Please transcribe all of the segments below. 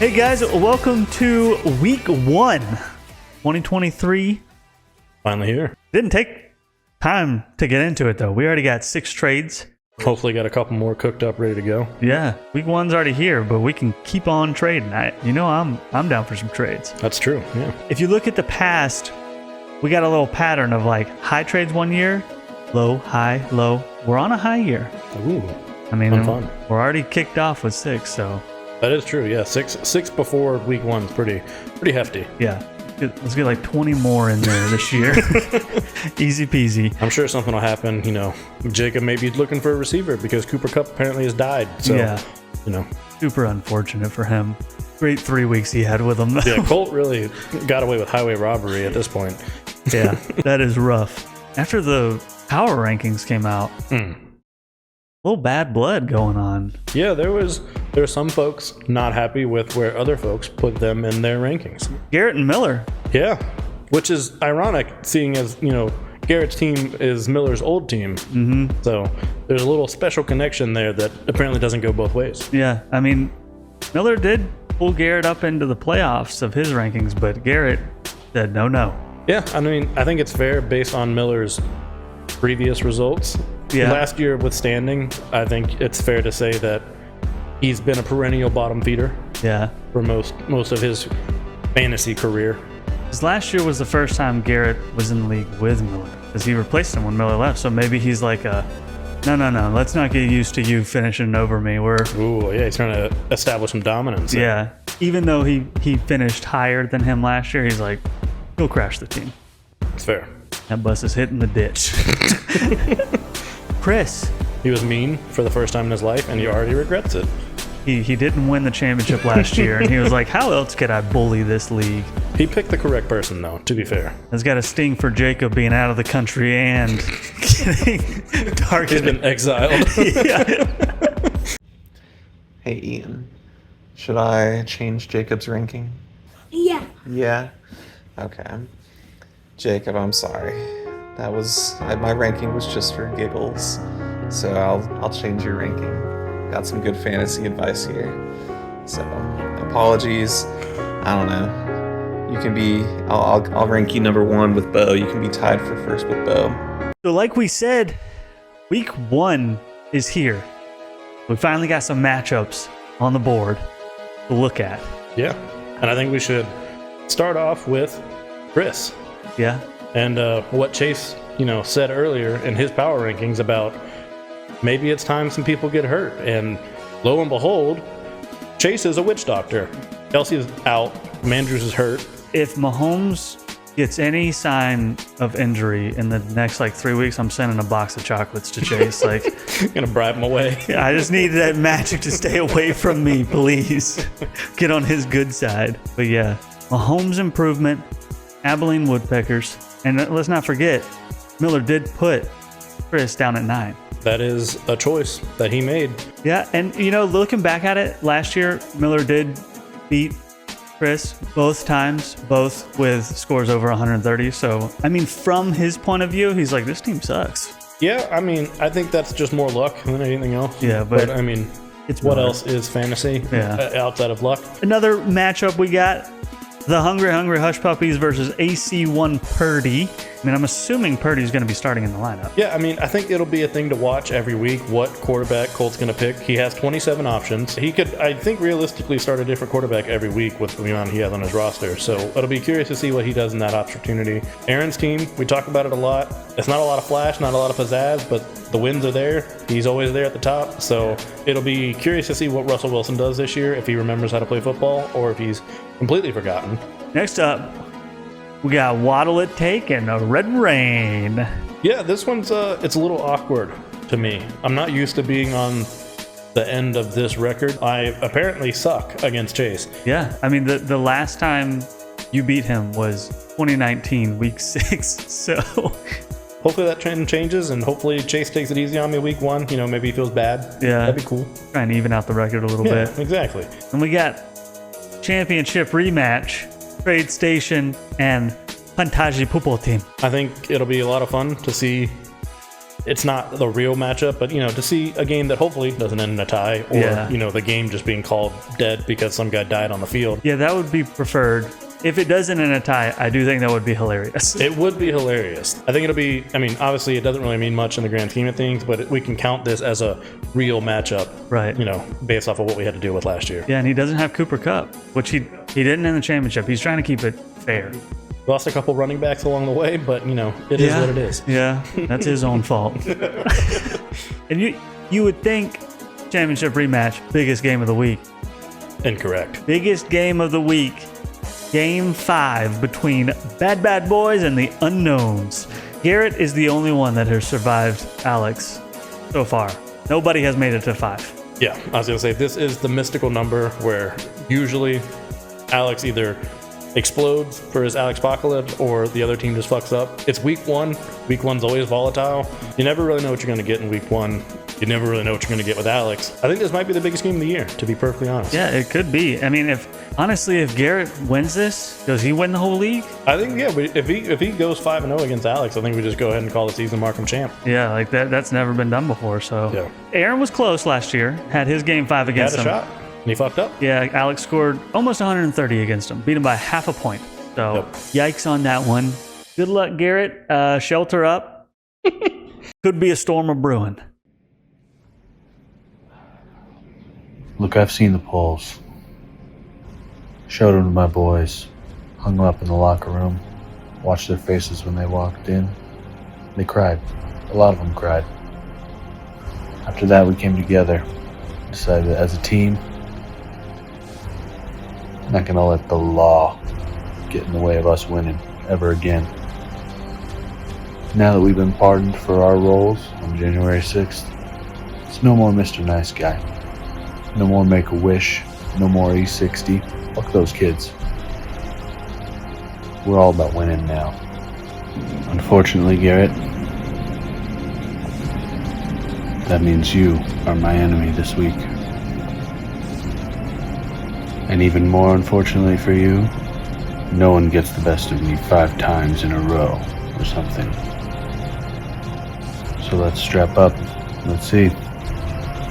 Hey guys, welcome to week 1, 2023. Finally here. Didn't take time to get into it though. We already got 6 trades. Hopefully got a couple more cooked up, ready to go. Yeah, week 1's already here, but we can keep on trading. I'm down for some trades. That's true, yeah. If you look at the past, we got a little pattern of like high trades one year, low, high, low. We're on a high year. Ooh, I mean, fun. We're already kicked off with 6, so. That is true, yeah. Six before week 1's pretty hefty. Yeah, let's get like 20 more in there this year. Easy peasy. I'm sure something will happen, Jacob may be looking for a receiver because Cooper Kupp apparently has died. So, yeah. Super unfortunate for him. Great 3 weeks he had with him. Yeah, Colt really got away with highway robbery at this point. Yeah, that is rough. After the power rankings came out, a little bad blood going on. Yeah, there were some folks not happy with where other folks put them in their rankings. Garrett and Miller. Yeah, which is ironic, seeing as, Garrett's team is Miller's old team. Mm-hmm. So there's a little special connection there that apparently doesn't go both ways. Yeah, I mean, Miller did pull Garrett up into the playoffs of his rankings, but Garrett said no. Yeah, I mean, I think it's fair based on Miller's previous results. Yeah. Last year withstanding, I think it's fair to say that he's been a perennial bottom feeder. Yeah. For most of his fantasy career. Because last year was the first time Garrett was in the league with Miller, because he replaced him when Miller left. So maybe he's like no, let's not get used to you finishing over me. Ooh, yeah, he's trying to establish some dominance. Yeah. Even though he finished higher than him last year, he's like, he'll crash the team. It's fair. That bus is hitting the ditch. Chris. He was mean for the first time in his life, and he already regrets it. He didn't win the championship last year, and he was like, how else could I bully this league? He picked the correct person, though, to be fair. It's got a sting for Jacob being out of the country and getting targeted. He's been exiled. Yeah. Hey, Ian. Should I change Jacob's ranking? Yeah. Yeah? Okay. Jacob, I'm sorry. My ranking was just for giggles. So I'll change your ranking. Got some good fantasy advice here. So, apologies. I don't know. You can be, I'll rank you number 1 with Bo. You can be tied for first with Bo. So like we said, week 1 is here. We finally got some matchups on the board to look at. Yeah. And I think we should start off with Chris. Yeah. And what Chase, said earlier in his power rankings about maybe it's time some people get hurt. And lo and behold, Chase is a witch doctor. Kelsey's out. Mandrews is hurt. If Mahomes gets any sign of injury in the next 3 weeks, I'm sending a box of chocolates to Chase. Gonna bribe him away. I just need that magic to stay away from me, please. Get on his good side. But yeah, Mahomes improvement, Abilene Woodpeckers, and let's not forget, Miller did put Chris down at 9. That is a choice that he made. Yeah, and looking back at it, last year Miller did beat Chris both times, both with scores over 130. So, I mean, from his point of view, he's like, this team sucks. Yeah, I mean, I think that's just more luck than anything else. Yeah, but I mean, it's what Miller. else is fantasy outside of luck? Another matchup we got, the Hungry Hush Puppies versus AC1 Purdy. I mean, I'm assuming Purdy's going to be starting in the lineup. Yeah, I mean, I think it'll be a thing to watch every week, what quarterback Colt's going to pick. He has 27 options. He could, I think, realistically start a different quarterback every week with the amount he has on his roster. So it'll be curious to see what he does in that opportunity. Aaron's team, we talk about it a lot. It's not a lot of flash, not a lot of pizzazz, but the wins are there. He's always there at the top. So it'll be curious to see what Russell Wilson does this year, if he remembers how to play football or if he's completely forgotten. Next up, we got Waddle It Take and a Red Rain. Yeah, this one's it's a little awkward to me. I'm not used to being on the end of this record. I apparently suck against Chase. Yeah, I mean, the last time you beat him was 2019, week 6. So hopefully that trend changes, and hopefully Chase takes it easy on me week 1. Maybe he feels bad. Yeah, that'd be cool. Try and even out the record a little bit. Exactly. And we got championship rematch, Trade Station and Pantaji Pupil team. I think it'll be a lot of fun to see it's not the real matchup, but to see a game that hopefully doesn't end in a tie, or Yeah. the game just being called dead because some guy died on the field. Yeah, that would be preferred. If it doesn't end in a tie, I do think that would be hilarious. It would be hilarious. I think it'll be, obviously it doesn't really mean much in the grand scheme of things, but we can count this as a real matchup, Right. Based off of what we had to deal with last year. Yeah, and he doesn't have Cooper Kupp, which he didn't in the championship. He's trying to keep it fair. Lost a couple running backs along the way, but, it is what it is. Yeah, that's his own fault. And you would think championship rematch, biggest game of the week. Incorrect. Biggest game of the week. Game 5 between Bad Boys and the Unknowns. Garrett is the only one that has survived Alex so far. Nobody has made it to 5. Yeah, I was going to say, this is the mystical number where usually Alex either explodes for his Alex Apocalypse or the other team just fucks up. It's week 1. Week 1's always volatile. You never really know what you're going to get in week 1. You never really know what you're going to get with Alex. I think this might be the biggest game of the year, to be perfectly honest. Yeah, it could be. I mean, if Garrett wins this, does he win the whole league? I think, if he goes 5-0 against Alex, I think we just go ahead and call the season mark him champ. Yeah, like that's never been done before. So Yeah. Aaron was close last year, had his game 5 He against had a him. shot, and he fucked up. Yeah, Alex scored almost 130 against him, beat him by half a point. So Yikes on that one. Good luck, Garrett. Shelter up. Could be a storm of brewing. Look, I've seen the polls. Showed them to my boys. Hung them up in the locker room. Watched their faces when they walked in. They cried. A lot of them cried. After that, we came together. Decided that as a team, I'm not going to let the law get in the way of us winning ever again. Now that we've been pardoned for our roles on January 6th, it's no more Mr. Nice Guy. No more Make-A-Wish. No more E60. Fuck those kids. We're all about winning now. Unfortunately, Garrett, that means you are my enemy this week. And even more unfortunately for you, no one gets the best of me 5 times in a row or something. So let's strap up. Let's see.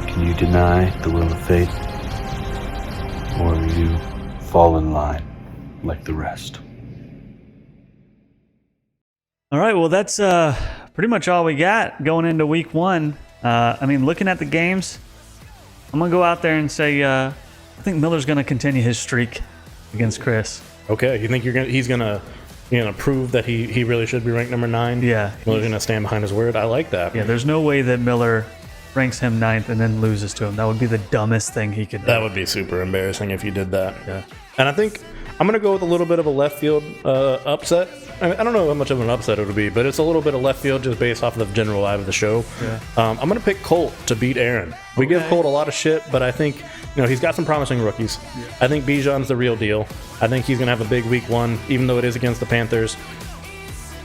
Can you deny the will of fate? Or will you fall in line like the rest? All right, well, that's pretty much all we got going into week 1. Looking at the games, I'm going to go out there and say I think Miller's going to continue his streak against Chris. Okay, you think he's gonna prove that he really should be ranked number 9? Yeah. Miller's gonna stand behind his word. I like that. Yeah, there's no way that Miller ranks him 9th and then loses to him. That would be the dumbest thing he could do. That would be super embarrassing if you did that. Yeah. And I think I'm going to go with a little bit of a left field upset. I don't know how much of an upset it would be, but it's a little bit of left field just based off of the general vibe of the show. Yeah. I'm going to pick Colt to beat Aaron. We give Colt a lot of shit, but I think he's got some promising rookies. Yeah. I think Bijan's the real deal. I think he's going to have a big week 1, even though it is against the Panthers.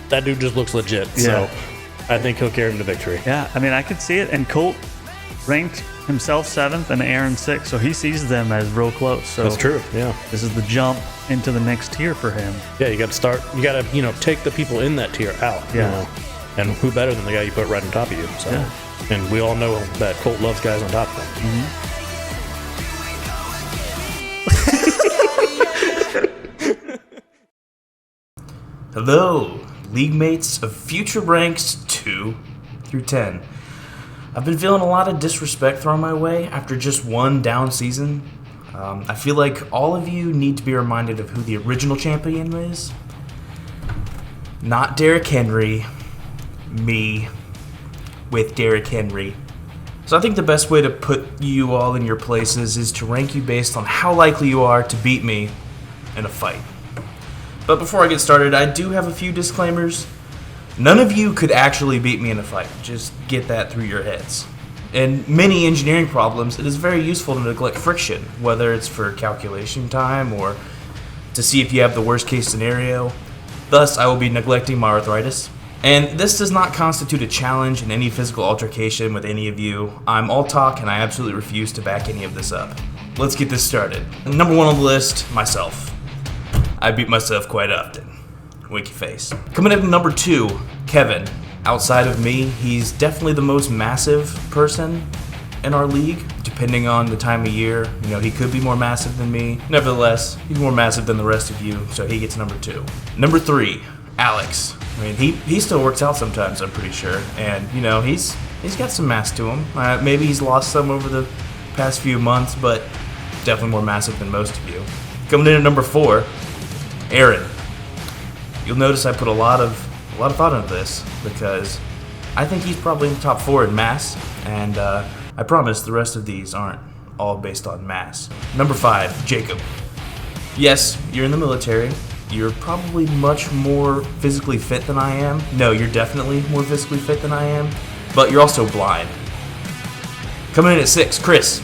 That dude just looks legit. Yeah. So I think he'll carry him to victory. Yeah, I could see it. And Colt ranked himself 7th and Aaron 6th, so he sees them as real close. So that's true. Yeah, this is the jump into the next tier for him. Yeah, you got to start. You got to take the people in that tier out. Yeah, and who better than the guy you put right on top of you? So, yeah. And we all know that Colt loves guys on top of him. Mm-hmm. Hello, league mates of future ranks 2 through 10. I've been feeling a lot of disrespect thrown my way after just one down season. I feel like all of you need to be reminded of who the original champion is. Not Derrick Henry, me with Derrick Henry. So I think the best way to put you all in your places is to rank you based on how likely you are to beat me in a fight. But before I get started, I do have a few disclaimers. None of you could actually beat me in a fight. Just get that through your heads. In many engineering problems, it is very useful to neglect friction, whether it's for calculation time or to see if you have the worst case scenario. Thus, I will be neglecting my arthritis. And this does not constitute a challenge in any physical altercation with any of you. I'm all talk and I absolutely refuse to back any of this up. Let's get this started. Number 1 on the list, myself. I beat myself quite often. Winky face. Coming in at number 2, Kevin. Outside of me, he's definitely the most massive person in our league. Depending on the time of year, he could be more massive than me. Nevertheless, he's more massive than the rest of you, so he gets number 2. Number 3, Alex. I mean, he still works out sometimes, I'm pretty sure. And, he's got some mass to him. Maybe he's lost some over the past few months, but definitely more massive than most of you. Coming in at number 4, Aaron. You'll notice I put a lot of thought into this because I think he's probably in the top 4 in mass, and I promise the rest of these aren't all based on mass. Number 5, Jacob. Yes, you're in the military. You're probably much more physically fit than I am. No, you're definitely more physically fit than I am, but you're also blind. Coming in at 6, Chris.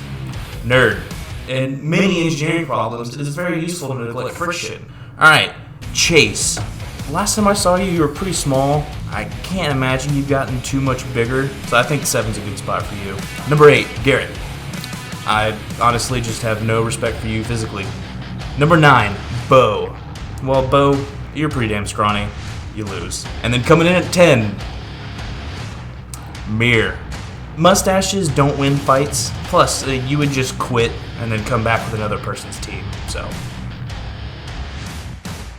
Nerd. In many engineering problems, it is very useful to neglect friction. Alright, Chase. Last time I saw you, you were pretty small. I can't imagine you've gotten too much bigger, so I think 7's a good spot for you. Number 8, Garrett. I honestly just have no respect for you physically. Number 9, Bo. Well, Bo, you're pretty damn scrawny. You lose. And then coming in at 10, Mir. Mustaches don't win fights. Plus, you would just quit and then come back with another person's team. So,